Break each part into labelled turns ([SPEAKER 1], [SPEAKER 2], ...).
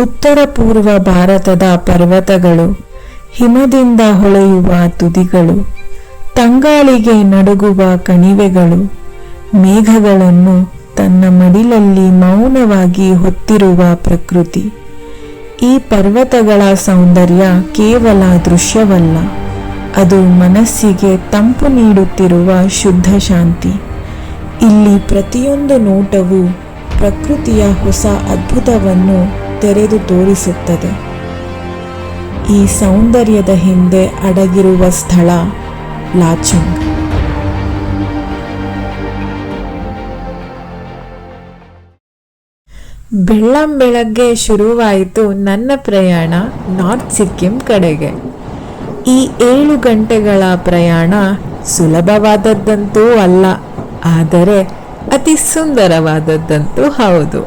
[SPEAKER 1] ಉತ್ತರ ಪೂರ್ವ ಭಾರತದ ಪರ್ವತಗಳು, ಹಿಮದಿಂದ ಹೊಳೆಯುವ ತುದಿಗಳು, ತಂಗಾಳಿಗೆ ನಡುಗುವ ಕಣಿವೆಗಳು, ಮೇಘಗಳನ್ನು ತನ್ನ ಮಡಿಲಲ್ಲಿ ಮೌನವಾಗಿ ಹೊತ್ತಿರುವ ಪ್ರಕೃತಿ. ಈ ಪರ್ವತಗಳ ಸೌಂದರ್ಯ ಕೇವಲ ದೃಶ್ಯವಲ್ಲ, ಅದು ಮನಸ್ಸಿಗೆ ತಂಪು ನೀಡುತ್ತಿರುವ ಶುದ್ಧ ಶಾಂತಿ. ಇಲ್ಲಿ ಪ್ರತಿಯೊಂದು ನೋಟವೂ ಪ್ರಕೃತಿಯ ಹೊಸ ಅದ್ಭುತವನ್ನು ತೆರೆದು ತೋರಿಸುತ್ತದೆ. ಈ ಸೌಂದರ್ಯದ ಹಿಂದೆ ಅಡಗಿರುವ ಸ್ಥಳ ಲಾಚುಂಗ್. ಬೆಳ್ಳಂಬೆಳಗ್ಗೆ ಶುರುವಾಯಿತು ನನ್ನ ಪ್ರಯಾಣ ನಾರ್ತ್ ಸಿಕ್ಕಿಂ ಕಡೆಗೆ. ಈ 7 ಗಂಟೆಗಳ ಪ್ರಯಾಣ ಸುಲಭವಾದದ್ದಂತೂ ಅಲ್ಲ, ಆದರೆ ಅತಿ ಸುಂದರವಾದದ್ದಂತೂ ಹೌದು.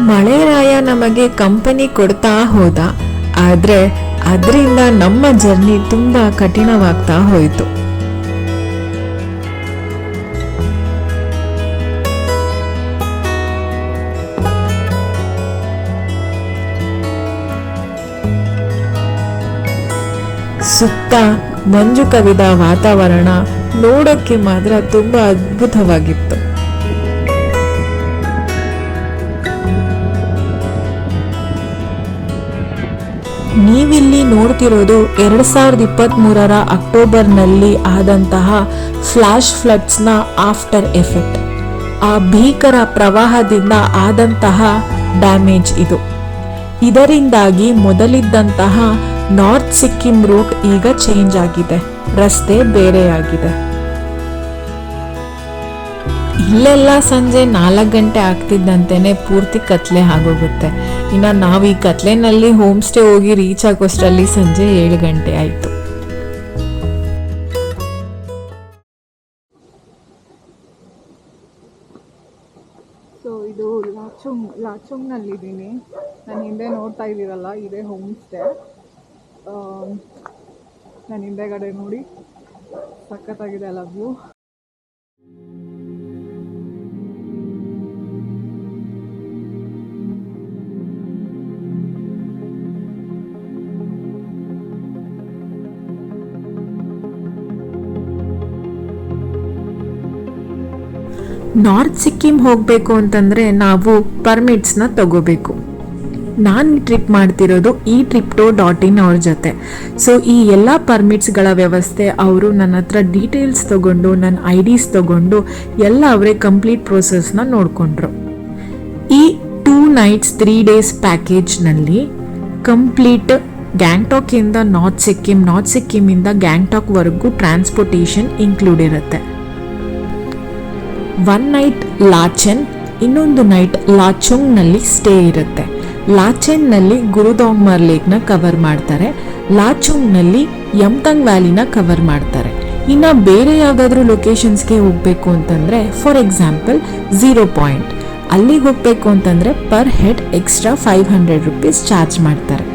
[SPEAKER 1] ಮಳೆರಾಯ ನಮಗೆ ಕಂಪನಿ ಕೊಡ್ತಾ ಹೋದ, ಆದ್ರೆ ಅದರಿಂದ ನಮ್ಮ ಜರ್ನಿ ತುಂಬಾ ಕಠಿಣವಾಗ್ತಾ ಹೋಯಿತು. ಸುತ್ತ ಮಂಜು ಕವಿದ ವಾತಾವರಣ ನೋಡೋಕ್ಕೆ ಮಾತ್ರ ತುಂಬಾ ಅದ್ಭುತವಾಗಿತ್ತು. ನೀವಿಲ್ಲಿ ನೋಡ್ತಿರೋದು 2023 ಅಕ್ಟೋಬರ್ನಲ್ಲಿ ಆದಂತಹ ಫ್ಲಾಶ್ ಫ್ಲಡ್ಸ್ನ ಆಫ್ಟರ್ ಎಫೆಕ್ಟ್. ಆ ಭೀಕರ ಪ್ರವಾಹದಿಂದ ಆದಂತಹ ಡ್ಯಾಮೇಜ್ ಇದು. ಇದರಿಂದಾಗಿ ಮೊದಲಿದ್ದಂತಹ ನಾರ್ತ್ ಸಿಕ್ಕಿಂ ರೂಟ್ ಈಗ ಚೇಂಜ್ ಆಗಿದೆ, ರಸ್ತೆ ಬೇರೆಯಾಗಿದೆ. ಇಲ್ಲೆಲ್ಲ ಸಂಜೆ 4 ಗಂಟೆ ಆಗ್ತಿದ್ದಂತೆನೆ ಪೂರ್ತಿ ಕತ್ಲೆ ಆಗೋಗುತ್ತೆ. ಇನ್ನು ನಾವು ಈ ಕತ್ಲೆನಲ್ಲಿ ಹೋಮ್ ಸ್ಟೇ ಹೋಗಿ ರೀಚ್ ಆಗೋಷ್ಟರಲ್ಲಿ ಸಂಜೆ 7 ಗಂಟೆ ಆಯಿತು.
[SPEAKER 2] ಸೊ ಇದು ಲಾಚುಂಗ್ನಲ್ಲಿದ್ದೀನಿ. ನಾನು ಹಿಂದೆ ನೋಡ್ತಾ ಇದ್ದೀರಲ್ಲ, ಇದೇ ಹೋಮ್ ಸ್ಟೇ. ನಾನು ಹಿಂದೆಗಡೆ ನೋಡಿ ಸಖತ್ತಾಗಿದೆ ಅಲ್ಲ ವ್ಯೂ.
[SPEAKER 1] ನಾರ್ತ್ ಸಿಕ್ಕಿಂ ಹೋಗಬೇಕು ಅಂತಂದರೆ ನಾವು ಪರ್ಮಿಟ್ಸ್ನ ತಗೋಬೇಕು. ನಾನು ಟ್ರಿಪ್ ಮಾಡ್ತಿರೋದು eTripto.in ಅವ್ರ ಜೊತೆ. ಸೊ ಈ ಎಲ್ಲ ಪರ್ಮಿಟ್ಸ್ಗಳ ವ್ಯವಸ್ಥೆ ಅವರು ನನ್ನ ಹತ್ರ ಡೀಟೇಲ್ಸ್ ತಗೊಂಡು, ನನ್ನ IDs ತಗೊಂಡು ಎಲ್ಲ ಅವರೇ ಕಂಪ್ಲೀಟ್ ಪ್ರೋಸೆಸ್ನ ನೋಡಿಕೊಂಡ್ರು. ಈ 2 nights 3 days ಪ್ಯಾಕೇಜ್ನಲ್ಲಿ ಕಂಪ್ಲೀಟ್ ಗ್ಯಾಂಗ್ಟಾಕಿಂದ ನಾರ್ತ್ ಸಿಕ್ಕಿಮಿಂದ ಗ್ಯಾಂಗ್ಟಾಕ್ವರೆಗೂ ಟ್ರಾನ್ಸ್ಪೋರ್ಟೇಷನ್ ಇನ್ಕ್ಲೂಡ್ ಇರುತ್ತೆ. 1 night ಲಾಚೆನ್, ಇನ್ನೊಂದು ನೈಟ್ ಲಾಚುಂಗ್ನಲ್ಲಿ ಸ್ಟೇ ಇರುತ್ತೆ. ಲಾಚೆನ್ನಲ್ಲಿ ಗುರುದೋಂಗ್ಮರ್ ಲೇಕ್ನ ಕವರ್ ಮಾಡ್ತಾರೆ, ಲಾಚುಂಗ್ನಲ್ಲಿ ಯಮ್ತಂಗ್ ವ್ಯಾಲಿನ ಕವರ್ ಮಾಡ್ತಾರೆ. ಇನ್ನು ಬೇರೆ ಯಾವುದಾದ್ರೂ ಲೊಕೇಶನ್ಸ್ಗೆ ಹೋಗಬೇಕು ಅಂತಂದರೆ, ಫಾರ್ ಎಕ್ಸಾಂಪಲ್ 0 ಪಾಯಿಂಟ್ ಅಲ್ಲಿಗೆ ಹೋಗಬೇಕು ಅಂತಂದರೆ per head extra 500 rupees charge ಮಾಡ್ತಾರೆ.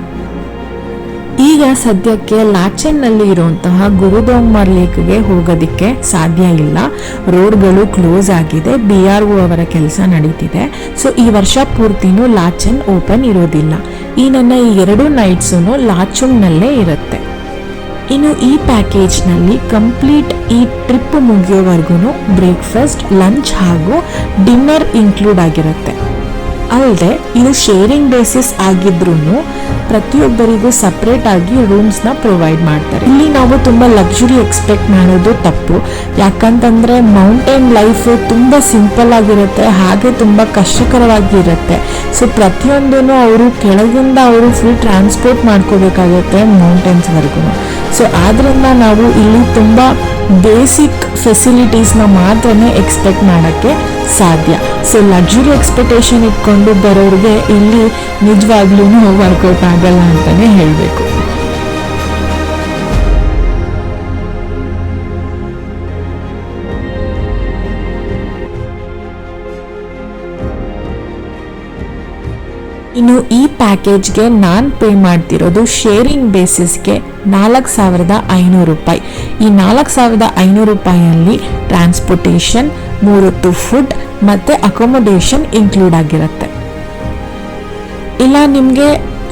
[SPEAKER 1] ಈಗ ಸದ್ಯಕ್ಕೆ ಲಾಚೆನ್ನಲ್ಲಿ ಇರುವಂತಹ ಗುರುದೋಂಗ್ಮರ್ ಲೇಕ್ಗೆ ಹೋಗೋದಕ್ಕೆ ಸಾಧ್ಯ ಇಲ್ಲ, ರೋಡ್ಗಳು ಕ್ಲೋಸ್ ಆಗಿದೆ, BRO ಅವರ ಕೆಲಸ ನಡೀತಿದೆ. ಸೊ ಈ ವರ್ಷ ಪೂರ್ತಿನೂ ಲಾಚೆನ್ ಓಪನ್ ಇರೋದಿಲ್ಲ. ಈ ನನ್ನ ಈ 2 ನೈಟ್ಸೂ ಲಾಚುಂಗ್ನಲ್ಲೇ ಇರುತ್ತೆ. ಇನ್ನು ಈ ಪ್ಯಾಕೇಜ್ನಲ್ಲಿ ಕಂಪ್ಲೀಟ್ ಈ ಟ್ರಿಪ್ ಮುಗಿಯೋವರೆಗೂ ಬ್ರೇಕ್ಫಾಸ್ಟ್, ಲಂಚ್ ಹಾಗೂ ಡಿನ್ನರ್ ಇನ್ಕ್ಲೂಡ್ ಆಗಿರುತ್ತೆ. ಅಲ್ಲದೆ ಇದು ಶೇರಿಂಗ್ ಬೇಸಿಸ್ ಆಗಿದ್ರೂ ಪ್ರತಿಯೊಬ್ಬರಿಗೂ ಸಪ್ರೇಟ್ ಆಗಿ ರೂಮ್ಸ್ನ ಪ್ರೊವೈಡ್ ಮಾಡ್ತಾರೆ. ಇಲ್ಲಿ ನಾವು ತುಂಬ ಲಕ್ಸುರಿ ಎಕ್ಸ್ಪೆಕ್ಟ್ ಮಾಡೋದು ತಪ್ಪು. ಯಾಕಂತಂದರೆ ಮೌಂಟೇನ್ ಲೈಫ್ ತುಂಬ ಸಿಂಪಲ್ ಆಗಿರುತ್ತೆ, ಹಾಗೆ ತುಂಬ ಕಷ್ಟಕರವಾಗಿರುತ್ತೆ. ಸೊ ಪ್ರತಿಯೊಂದೂ ಅವರು ಕೆಳಗಿಂದ ಅವರು ಫುಲ್ ಟ್ರಾನ್ಸ್ಪೋರ್ಟ್ ಮಾಡ್ಕೋಬೇಕಾಗುತ್ತೆ ಮೌಂಟೇನ್ಸ್ವರೆಗೂ. ಸೊ ಆದ್ದರಿಂದ ನಾವು ಇಲ್ಲಿ ತುಂಬ ಬೇಸಿಕ್ ಫೆಸಿಲಿಟೀಸ್ನ ಮಾತ್ರನೇ ಎಕ್ಸ್ಪೆಕ್ಟ್ ಮಾಡೋಕ್ಕೆ ಸಾಧ್ಯ. ಸೊ ಲಕ್ಸುರಿ ಎಕ್ಸ್ಪೆಕ್ಟೇಷನ್ ಇಟ್ಕೊಂಡು ಬರೋರಿಗೆ ಇಲ್ಲಿ ನಿಜವಾಗ್ಲೂ ವರ್ಕೌಟ್ ಆಗಲ್ಲ ಅಂತಲೇ ಹೇಳಬೇಕು. ಇನ್ನು ಈ ಪ್ಯಾಕೇಜ್ಗೆ ನಾನು ಪೇ ಮಾಡ್ತಿರೋದು ಶೇರಿಂಗ್ ಬೇಸಿಸ್ಗೆ 4,500 ರೂಪಾಯಿ. ಈ 4,500 ರೂಪಾಯಿಯಲ್ಲಿ ಟ್ರಾನ್ಸ್ಪೋರ್ಟೇಷನ್, 3 ಹೊತ್ತು ಫುಡ್ ಮತ್ತು ಅಕೊಮೊಡೇಷನ್ ಇನ್ಕ್ಲೂಡ್ ಆಗಿರುತ್ತೆ. ಇಲ್ಲ ನಿಮಗೆ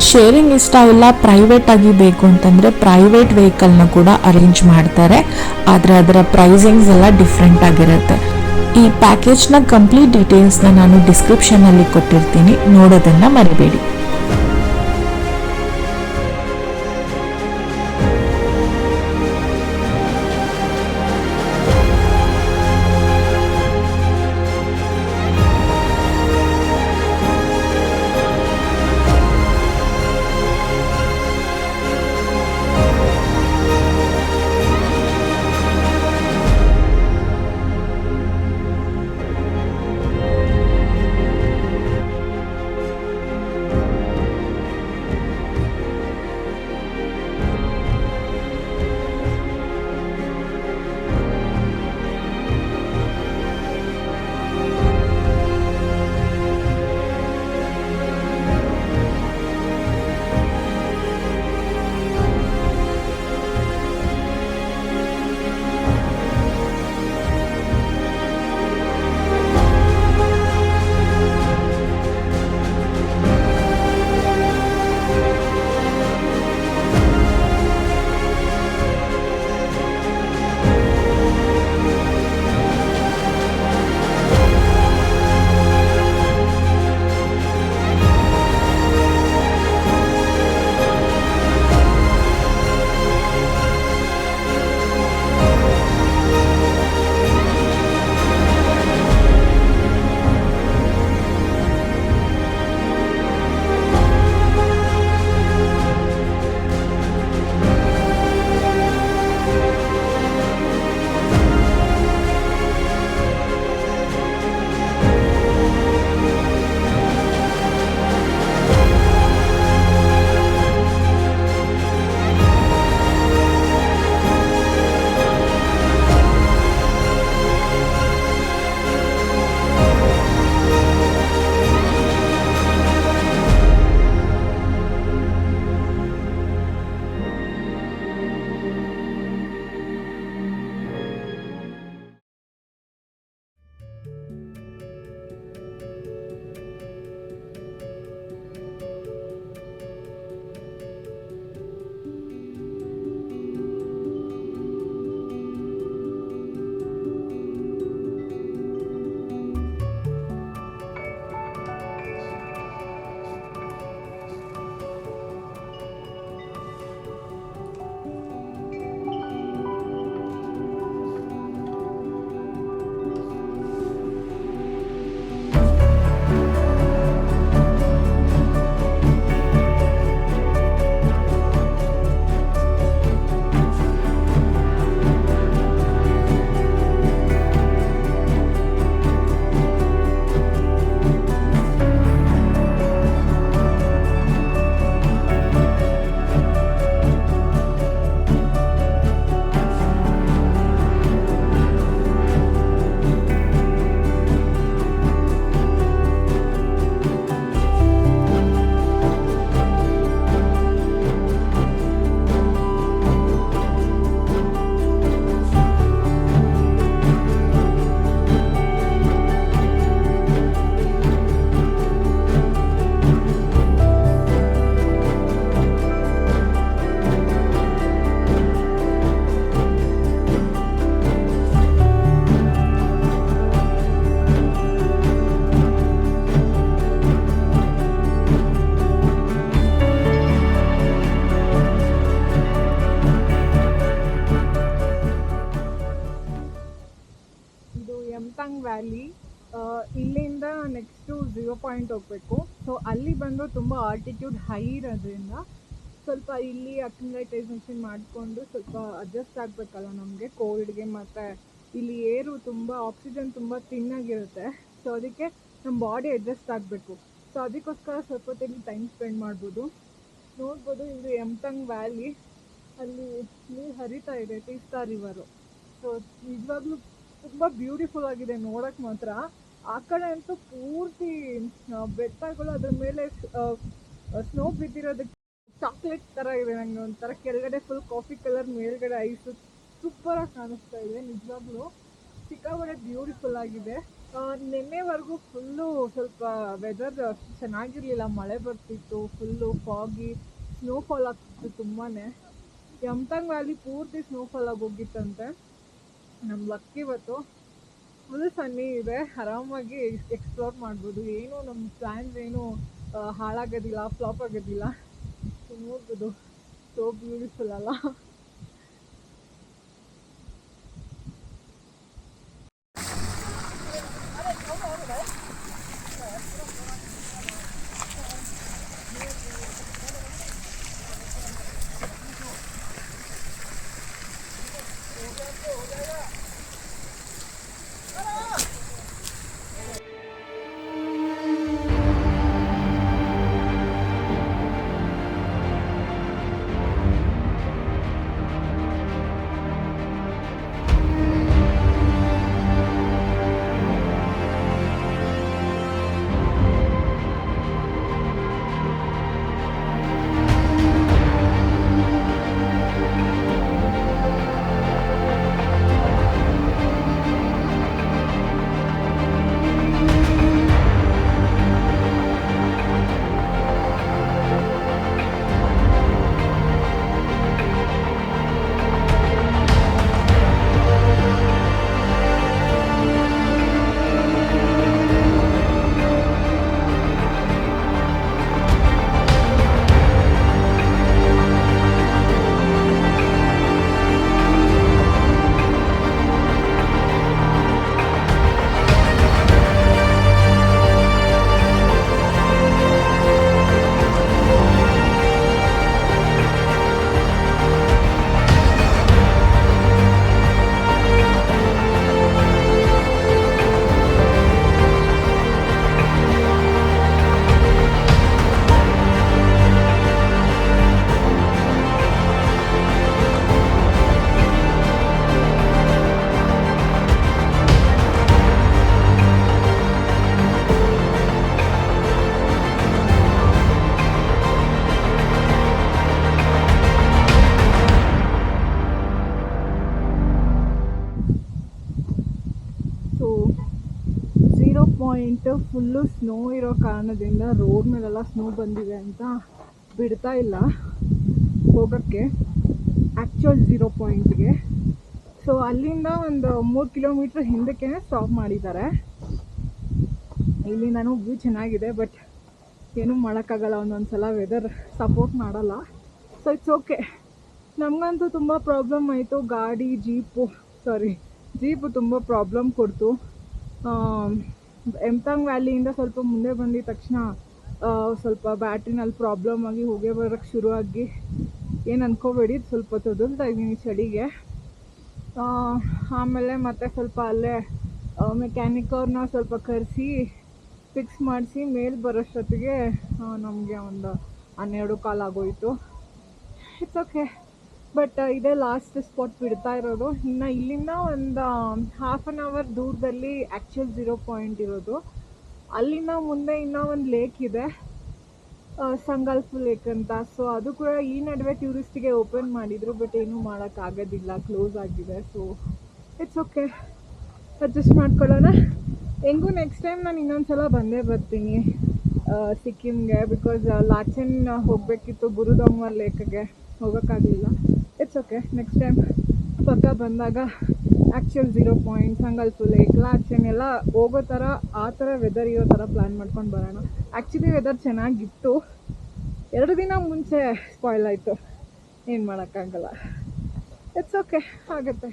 [SPEAKER 1] ಶೇರಿಂಗ್ ಇಷ್ಟ ಇಲ್ಲ, ಪ್ರೈವೇಟ್ ಆಗಿ ಬೇಕು ಅಂತಂದರೆ ಪ್ರೈವೇಟ್ ವೆಹಿಕಲ್ನ ಕೂಡ ಅರೇಂಜ್ ಮಾಡ್ತಾರೆ, ಆದರೆ ಅದರ ಪ್ರೈಸಿಂಗ್ಸ್ ಎಲ್ಲ ಡಿಫ್ರೆಂಟ್ ಆಗಿರುತ್ತೆ. ಈ ಪ್ಯಾಕೇಜ್ನ ಕಂಪ್ಲೀಟ್ ಡೀಟೇಲ್ಸ್ನ ನಾನು ಡಿಸ್ಕ್ರಿಪ್ಷನಲ್ಲಿ ಕೊಟ್ಟಿರ್ತೀನಿ, ನೋಡೋದನ್ನು ಮರಿಬೇಡಿ.
[SPEAKER 2] ಯಮ್ತಾಂಗ್ ವ್ಯಾಲಿ. ಇಲ್ಲಿಂದ ನೆಕ್ಸ್ಟು 0 ಪಾಯಿಂಟ್ ಹೋಗಬೇಕು. ಸೊ ಅಲ್ಲಿ ಬಂದು ತುಂಬ ಆಲ್ಟಿಟ್ಯೂಡ್ ಹೈ ಇರೋದ್ರಿಂದ ಸ್ವಲ್ಪ ಇಲ್ಲಿ ಅಕ್ಲಿಮಟೈಸೇಷನ್ ಮಾಡಿಕೊಂಡು ಸ್ವಲ್ಪ ಅಡ್ಜಸ್ಟ್ ಆಗಬೇಕಲ್ಲ ನಮಗೆ ಕೋಲ್ಡ್ಗೆ. ಮತ್ತು ಇಲ್ಲಿ ಏರು ತುಂಬ ಆಕ್ಸಿಜನ್ ತುಂಬ ತಿನ್ನಾಗಿರುತ್ತೆ. ಸೊ ಅದಕ್ಕೆ ನಮ್ಮ ಬಾಡಿ ಅಡ್ಜಸ್ಟ್ ಆಗಬೇಕು. ಸೊ ಅದಕ್ಕೋಸ್ಕರ ಸ್ವಲ್ಪ ಹೊತ್ತಿಗೆ ಟೈಮ್ ಸ್ಪೆಂಡ್ ಮಾಡ್ಬೋದು. ನೋಡ್ಬೋದು ಇದು ಯಮ್ತಂಗ್ ವ್ಯಾಲಿ, ಅಲ್ಲಿ ನೀರು ಹರಿತಾ ಇದೆ, ತೀಸ್ತಾ ರಿವರು. ಸೊ ನಿಜವಾಗ್ಲೂ ತುಂಬ ಬ್ಯೂಟಿಫುಲ್ ಆಗಿದೆ ನೋಡೋಕ್ಕೆ ಮಾತ್ರ. ಆ ಕಡೆ ಅಂತೂ ಪೂರ್ತಿ ಬೆಟ್ಟಗಳು, ಅದ್ರ ಮೇಲೆ ಸ್ನೋ ಬಿದ್ದಿರೋದಕ್ಕೆ ಚಾಕ್ಲೇಟ್ ಥರ ಇದೆ. ನನಗೆ ಒಂಥರ ಕೆಳಗಡೆ ಫುಲ್ ಕಾಫಿ ಕಲರ್, ಮೇಲ್ಗಡೆ ಐಸು, ಸೂಪರಾಗಿ ಕಾಣಿಸ್ತಾ ಇದೆ. ನಿಜವಾಗ್ಲೂ ಸಿಕ್ಕಾಪಟ್ಟೆ ಬ್ಯೂಟಿಫುಲ್ ಆಗಿದೆ. ನಿನ್ನೆವರೆಗೂ ಫುಲ್ಲು ಸ್ವಲ್ಪ ವೆದರ್ ಚೆನ್ನಾಗಿರಲಿಲ್ಲ, ಮಳೆ ಬರ್ತಿತ್ತು, ಫುಲ್ಲು ಫಾಗಿ, ಸ್ನೋಫಾಲ್ ಆಗ್ತಿತ್ತು ತುಂಬಾ. ಯಮ್ತಂಗ್ ವ್ಯಾಲಿ ಪೂರ್ತಿ ಸ್ನೋಫಾಲ್ ಆಗಿ ಹೋಗಿತ್ತಂತೆ. ನಮ್ಮ ಲಕ್ ಇವತ್ತು ಫುಲ್ ಸನ್ನಿ ಇದೆ, ಆರಾಮಾಗಿ ಎಕ್ಸ್ಪ್ಲೋರ್ ಮಾಡ್ಬೋದು. ಏನು ನಮ್ಮ ಪ್ಲ್ಯಾನ್ಸ್ ಏನು ಹಾಳಾಗೋದಿಲ್ಲ, ಫ್ಲಾಪ್ ಆಗೋದಿಲ್ಲ. ನೋಡ್ಬೋದು, ಸೋ ಬ್ಯೂಟಿಫುಲ್ ಅಲ್ಲ? ಫುಲ್ಲು ಸ್ನೋ ಇರೋ ಕಾರಣದಿಂದ ರೋಡ್ ಮೇಲೆಲ್ಲ ಸ್ನೋ ಬಂದಿದೆ ಅಂತ ಬಿಡ್ತಾ ಇಲ್ಲ ಹೋಗೋಕ್ಕೆ ಆ್ಯಕ್ಚುಯಲ್ 0 ಪಾಯಿಂಟ್ಗೆ. ಸೊ ಅಲ್ಲಿಂದ ಒಂದು 3 ಕಿಲೋಮೀಟ್ರ್ ಹಿಂದಕ್ಕೆ ಸ್ಟಾಪ್ ಮಾಡಿದ್ದಾರೆ. ಇಲ್ಲಿಂದನೂ ವ್ಯೂ ಚೆನ್ನಾಗಿದೆ, ಬಟ್ ಏನೂ ಮಾಡೋಕ್ಕಾಗಲ್ಲ, ಒಂದೊಂದು ಸಲ ವೆದರ್ ಸಪೋರ್ಟ್ ಮಾಡಲ್ಲ. So it's okay. ನಮಗಂತೂ ತುಂಬ ಪ್ರಾಬ್ಲಮ್ ಆಯಿತು. ಜೀಪು ತುಂಬ ಪ್ರಾಬ್ಲಮ್ ಕೊಡ್ತು. ಯಮ್ತಂಗ್ ವ್ಯಾಲಿಯಿಂದ ಸ್ವಲ್ಪ ಮುಂದೆ ಬಂದಿದ ತಕ್ಷಣ ಸ್ವಲ್ಪ ಬ್ಯಾಟ್ರಿನಲ್ಲಿ ಪ್ರಾಬ್ಲಮ್ ಆಗಿ ಹೊಗೆ ಬರೋಕ್ಕೆ ಶುರುವಾಗಿ, ಏನು ಅನ್ಕೋಬೇಡಿ, ಸ್ವಲ್ಪ ತೊದಲ್ತಾ ಇದ್ದೀನಿ ಚಳಿಗೆ. ಆಮೇಲೆ ಮತ್ತೆ ಸ್ವಲ್ಪ ಅಲ್ಲೇ ಮೆಕ್ಯಾನಿಕ್ ಅವ್ರನ್ನ ಸ್ವಲ್ಪ ಕರೆಸಿ ಫಿಕ್ಸ್ ಮಾಡಿಸಿ ಮೇಲೆ ಬರೋಷ್ಟೊತ್ತಿಗೆ ನಮಗೆ ಒಂದು 12 ಕಾಲ್ ಆಗೋಯಿತು. It's okay. ಬಟ್ ಇದೇ ಲಾಸ್ಟ್ ಸ್ಪಾಟ್ ಬಿಡ್ತಾ ಇರೋದು. ಇನ್ನು ಇಲ್ಲಿಂದ ಒಂದು ½ ಆನ್ ಅವರ್ ದೂರದಲ್ಲಿ ಆ್ಯಕ್ಚುಯಲ್ 0 ಪಾಯಿಂಟ್ ಇರೋದು. ಅಲ್ಲಿಂದ ಮುಂದೆ ಇನ್ನೂ ಒಂದು ಲೇಕ್ ಇದೆ, ಸಂಗಲ್ಫ್ ಲೇಕ್ ಅಂತ. ಸೊ ಅದು ಕೂಡ ಈ ನಡುವೆ ಟೂರಿಸ್ಟಿಗೆ ಓಪನ್ ಮಾಡಿದರು, ಬಟ್ ಏನೂ ಮಾಡೋಕ್ಕಾಗೋದಿಲ್ಲ, ಕ್ಲೋಸ್ ಆಗಿದೆ. ಸೊ ಇಟ್ಸ್ ಓಕೆ, ಅಡ್ಜಸ್ಟ್ ಮಾಡ್ಕೊಳ್ಳೋಣ. ಹೆಂಗೂ ನೆಕ್ಸ್ಟ್ ಟೈಮ್ ನಾನು ಇನ್ನೊಂದು ಸಲ ಬಂದೇ ಬರ್ತೀನಿ ಸಿಕ್ಕಿಮ್ಗೆ, ಬಿಕಾಸ್ ಲಾಚೆನ್ ಹೋಗಬೇಕಿತ್ತು, ಗುರುದೊಂಗರ್ ಲೇಕ್ಗೆ ಹೋಗೋಕ್ಕಾಗಲಿಲ್ಲ. ಇಟ್ಸ್ ಓಕೆ, ನೆಕ್ಸ್ಟ್ ಟೈಮ್ ಪಕ್ಕ ಬಂದಾಗ ಆ್ಯಕ್ಚುಯಲ್ 0 ಪಾಯಿಂಟ್, ಸಂಗಲ್ಫ್ ಲೇಕ್, ಲಾಚೆನ್ ಎಲ್ಲ ಹೋಗೋ ಥರ, ಆ ಥರ ವೆದರ್ ಇರೋ ಥರ ಪ್ಲ್ಯಾನ್ ಮಾಡ್ಕೊಂಡು ಬರೋಣ. ಆ್ಯಕ್ಚುಲಿ ವೆದರ್ ಚೆನ್ನಾಗಿತ್ತು, 2 ದಿನ ಮುಂಚೆ ಸ್ಪಾಯ್ಲ್ ಆಯಿತು, ಏನು ಮಾಡೋಕ್ಕಾಗಲ್ಲ. ಇಟ್ಸ್ ಓಕೆ, ಆಗುತ್ತೆ.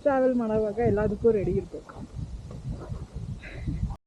[SPEAKER 2] ಟ್ರಾವೆಲ್ ಮಾಡೋವಾಗ ಎಲ್ಲದಕ್ಕೂ ರೆಡಿ ಇರಬೇಕು.